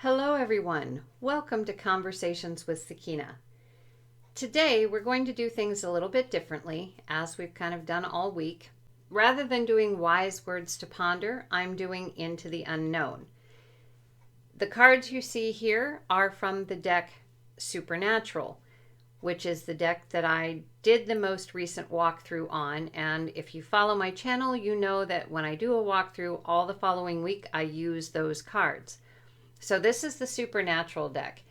Hello everyone, welcome to Conversations with Sakeina. Today we're going to do things a little bit differently, as we've kind of done all week. Rather than doing wise words to ponder, I'm doing Into the Unknown. The cards you see here are from the deck Supernatural, which is the deck that I did the most recent walkthrough on, and if you follow my channel, you know that when I do a walkthrough all the following week, I use those cards. So this is the Supernatural deck.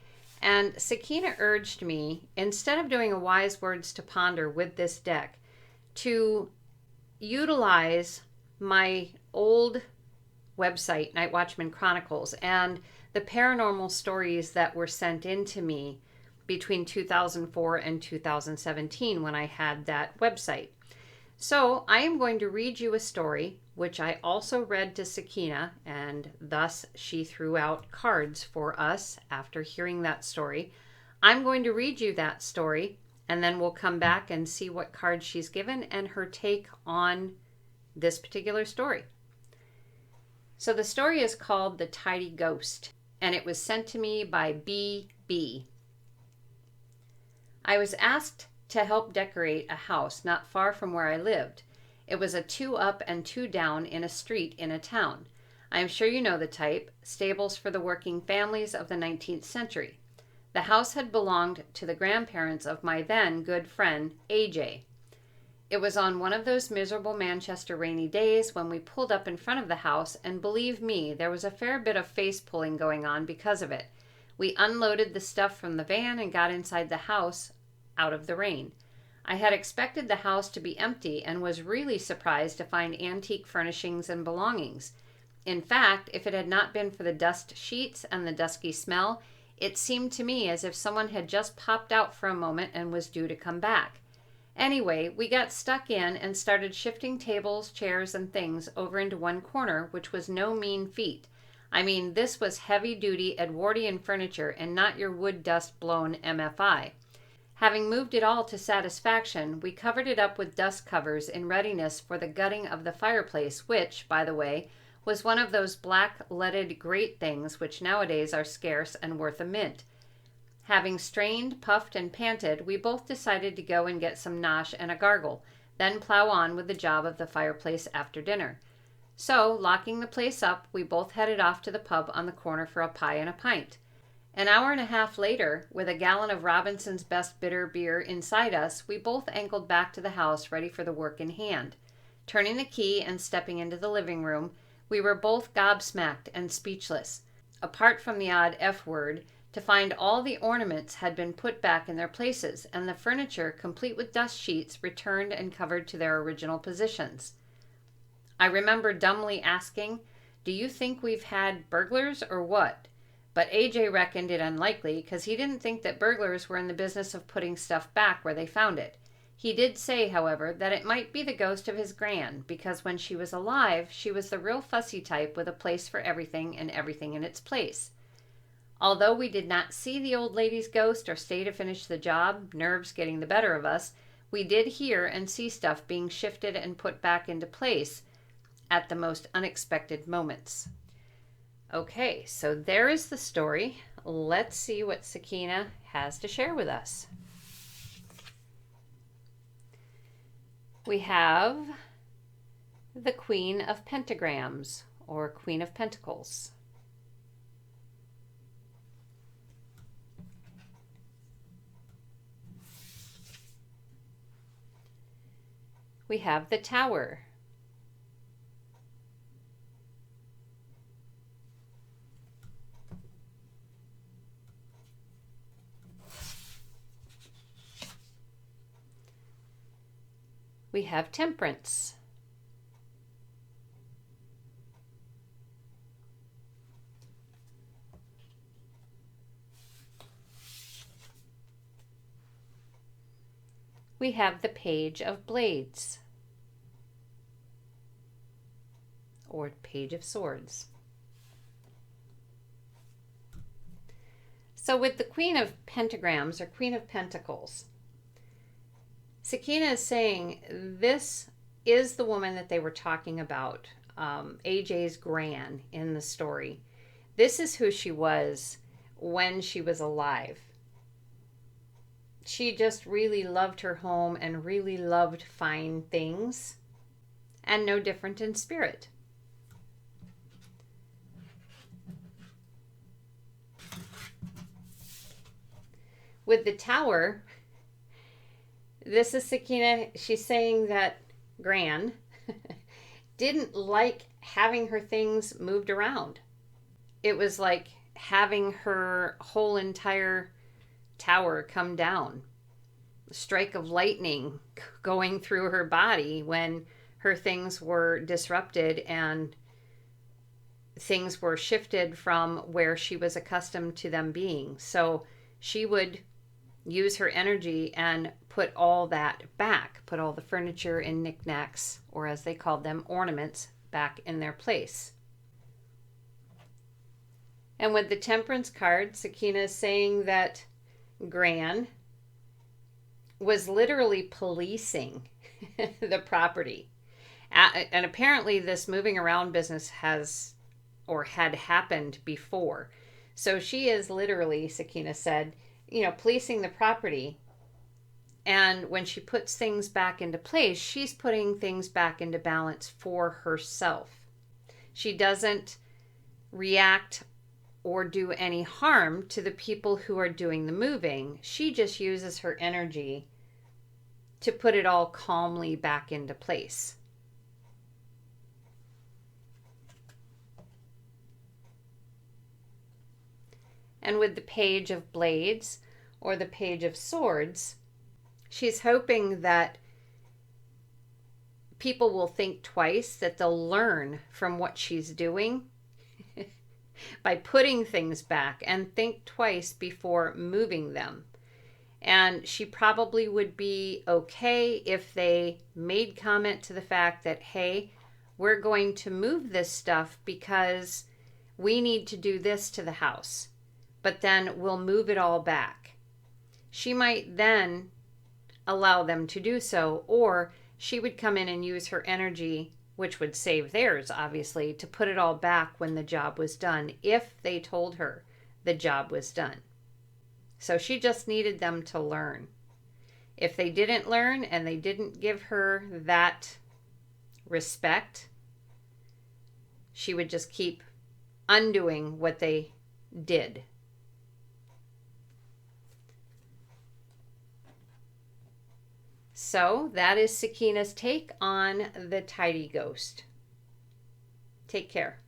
And Sakeina urged me, instead of doing a wise words to ponder with this deck, to utilize my old website, Night Watchman Chronicles, and the paranormal stories that were sent in to me between 2004 and 2017 when I had that website. So I am going to read you a story, which I also read to Sakeina, and thus she threw out cards for us after hearing that story. I'm going to read you that story, and then we'll come back and see what cards she's given and her take on this particular story. So the story is called The Tidy Ghost, and it was sent to me by B.B. I was asked to help decorate a house not far from where I lived. It was a 2 up and 2 down in a street in a town. I am sure you know the type, stables for the working families of the 19th century. The house had belonged to the grandparents of my then good friend, AJ. It was on one of those miserable Manchester rainy days when we pulled up in front of the house, and believe me, there was a fair bit of face pulling going on because of it. We unloaded the stuff from the van and got inside the house out of the rain. I had expected the house to be empty and was really surprised to find antique furnishings and belongings. In fact, if it had not been for the dust sheets and the dusky smell, it seemed to me as if someone had just popped out for a moment and was due to come back. Anyway, we got stuck in and started shifting tables, chairs, and things over into one corner, which was no mean feat. I mean, this was heavy-duty Edwardian furniture and not your wood dust-blown MFI. Having moved it all to satisfaction, we covered it up with dust covers in readiness for the gutting of the fireplace, which, by the way, was one of those black leaded grate things which nowadays are scarce and worth a mint. Having strained, puffed, and panted, we both decided to go and get some nosh and a gargle, then plow on with the job of the fireplace after dinner. So, locking the place up, we both headed off to the pub on the corner for a pie and a pint. An hour and a half later, with a gallon of Robinson's Best Bitter beer inside us, we both angled back to the house ready for the work in hand. Turning the key and stepping into the living room, we were both gobsmacked and speechless, apart from the odd F word, to find all the ornaments had been put back in their places and the furniture, complete with dust sheets, returned and covered to their original positions. I remember dumbly asking, "Do you think we've had burglars or what?" But AJ reckoned it unlikely because he didn't think that burglars were in the business of putting stuff back where they found it. He did say, however, that it might be the ghost of his gran, because when she was alive, she was the real fussy type with a place for everything and everything in its place. Although we did not see the old lady's ghost or stay to finish the job, nerves getting the better of us, we did hear and see stuff being shifted and put back into place at the most unexpected moments. Okay, so there is the story. Let's see what Sakeina has to share with us. We have the Queen of Pentagrams, or Queen of Pentacles. We have the Tower. We have Temperance. We have the Page of Blades, or Page of Swords. So with the Queen of Pentagrams, or Queen of Pentacles, Sakeina is saying this is the woman that they were talking about, AJ's gran in the story. This is who she was when she was alive. She just really loved her home and really loved fine things, and no different in spirit. With the tower, this is Sakeina. She's saying that Gran didn't like having her things moved around. It was like having her whole entire tower come down. A strike of lightning going through her body when her things were disrupted and things were shifted from where she was accustomed to them being. So she would use her energy and put all that back, put all the furniture and knickknacks, or as they called them, ornaments, back in their place. And with the Temperance card, Sakeina is saying that Gran was literally policing the property. And apparently this moving around business has or had happened before. So she is literally, Sakeina said, policing the property. And when she puts things back into place, she's putting things back into balance for herself. She doesn't react or do any harm to the people who are doing the moving. She just uses her energy to put it all calmly back into place. And with the Page of Blades or the Page of Swords, she's hoping that people will think twice, that they'll learn from what she's doing by putting things back, and think twice before moving them. And she probably would be okay if they made comment to the fact that, hey, we're going to move this stuff because we need to do this to the house, but then we'll move it all back. She might then allow them to do so, or she would come in and use her energy, which would save theirs, obviously, to put it all back when the job was done, if they told her the job was done. So she just needed them to learn. If they didn't learn and they didn't give her that respect, she would just keep undoing what they did. So that is Sakeina's take on the tidy ghost. Take care.